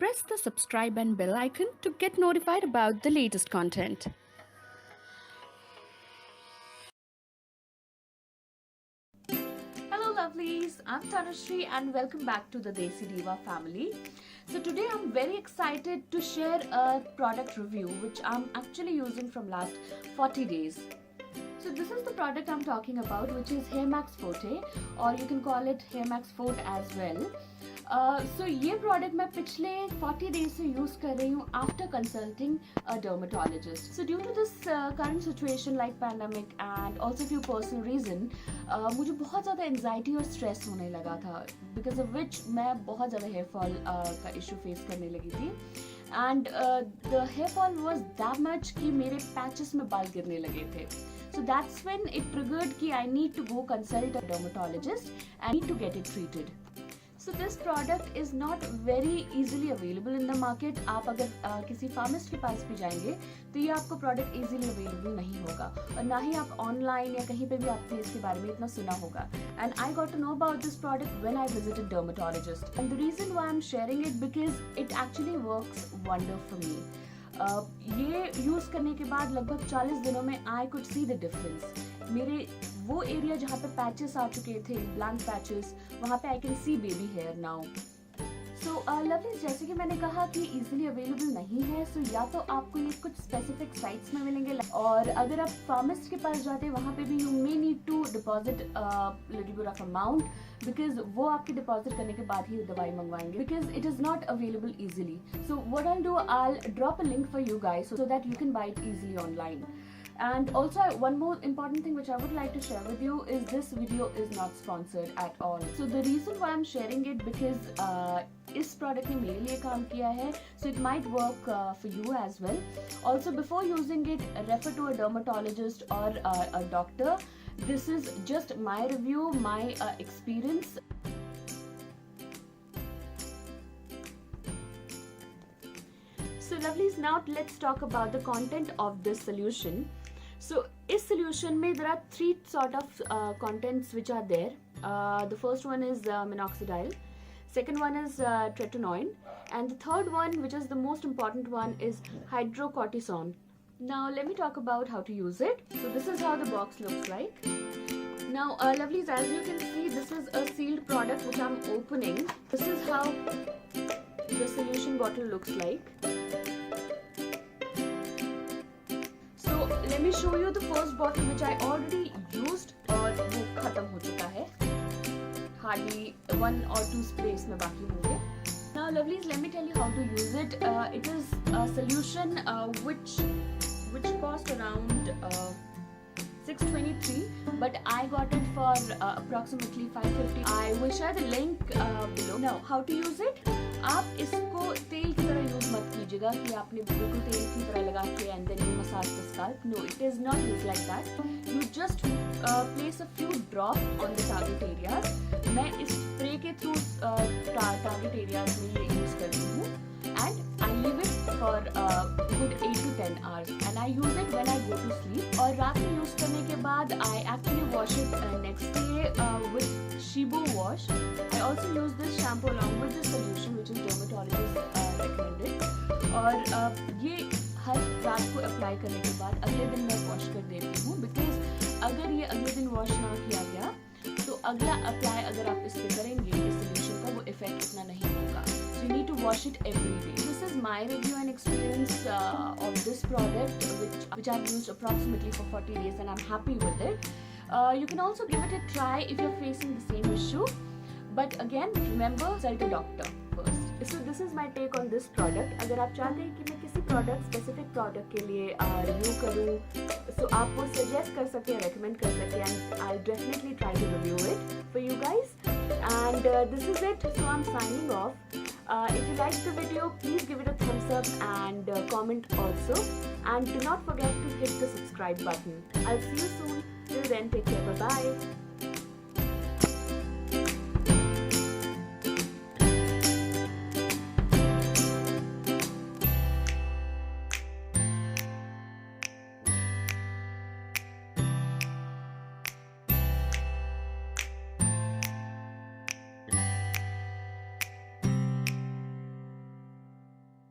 press the subscribe and bell icon to get notified about the latest content. Hello lovelies, I'm Tanushree and welcome back to the Desi Diva family. So today I'm very excited to share a product review which I'm actually using from last 40 days. So this is the product I'm talking about, which is Hair Max Forte, or you can call it Hair Max Forte as well. So ये product मैं पिछले 40 days से use कर रही हूँ after consulting a dermatologist. So due to this current situation like pandemic and also few personal reason, मुझे बहुत ज़्यादा एंजाइटी और स्ट्रेस होने लगा था, बिकॉज ऑफ विच मैं बहुत ज़्यादा हेयर फॉल का इशू फेस करने लगी थी. And the hair fall was that much कि मेरे पैचेस में बाल गिरने लगे थे. So that's when it triggered कि I need to go consult a dermatologist and need to get it treated. So this product is not very easily available in the market. आप अगर किसी फार्मिस्ट के पास भी जाएंगे तो ये आपको प्रोडक्ट इजीली अवेलेबल नहीं होगा, और ना ही आप ऑनलाइन या कहीं पे भी आपने इसके बारे में इतना सुना होगा. And I got to know about this product when I visited dermatologist, and the reason why I am sharing it because it actually works wonder for me. ये यूज करने के बाद लगभग 40 दिनों में I could see the difference. मेरे वो area जहाँ पे पैचेस आ चुके थे, ब्लैंक पैचेस, वहाँ पे I can see baby hair now. So lovelies, जैसे कि मैंने कहा कि इजीली अवेलेबल नहीं है, सो या तो आपको ये कुछ स्पेसिफिक साइट्स में मिलेंगे, और अगर आप फार्मिस्ट के पास जाते हैं वहाँ पे भी you may need to deposit little bit of amount, because वो आपके डिपॉजिट करने के बाद ही दवाई मंगवाएंगे, because it is not available easily. So what I do, I drop a link for you guys so that you can buy it easily online. And also one more important thing which I would like to share with you is this video is not sponsored at all. So the reason why I'm sharing it because इस product ने मेरे लिए काम किया है, so it might work for you as well. Also before using it, refer to a dermatologist or a doctor. This is just my review, my experience. So lovelies, now let's talk about the content of this solution. So इस solution में there are three sort of contents which are there. The first one is minoxidil, second one is tretinoin, and the third one, which is the most important one, is hydrocortisone. Now let me talk about how to use it. So this is how the box looks like. Now lovelies, as you can see, this is a sealed product which I'm opening. This is how the solution bottle looks like. Let me show you the first bottle which I already used, और वो खत्म हो चुका है. Hardly 1 or 2 sprays में बाकी होंगे. Now lovelies, let me tell you how to use it. It is a solution which cost around 623, but I got it for approximately 550. I will share the link below. Now how to use it? आप इसको तेल की तरह use मत कीजिएगा कि आपने बिल्कुल तेल की तरह लगा के and then you massage the scalp. No, it is not use like that. You just place a few drop on the target areas. मैं इस स्प्रे के थ्रू टारगेट एरियाज में ये यूज करती हूँ, and I leave it for good 8 to 10 hours, and I use it when I go to sleep. और रात में यूज करने के बाद I actually wash it next day with Shibo wash. I also use this shampoo along with this solution which is dermatologist recommended. और ये हर रात को अप्लाई करने के बाद अगले दिन मैं वॉश कर देती हूँ, बिकॉज अगर ये अगले दिन वॉश ना किया गया तो अगला अप्लाई अगर आप इस पे करेंगे इस सोल्यूशन का, वो इफेक्ट इतना नहीं होगा. So you need to wash it every day. This is my review and experience of this product which I've used approximately for 40 days and I'm happy with it. You can also give it a try if you're facing the same issue, but again remember, consult a doctor first. So this is my take on this product. अगर आप चाहते हैं कि मैं किसी specific product के लिए review करूँ, so आप वो सजेस्ट कर सकते हैं, रेकमेंड कर सकते हैं, and I'll definitely try to review it for you guys. And this is it. So I'm signing off. If you liked the video, please give it a thumbs up and comment also. And do not forget to hit the subscribe button. I'll see you soon. Till then, take care. Bye-bye.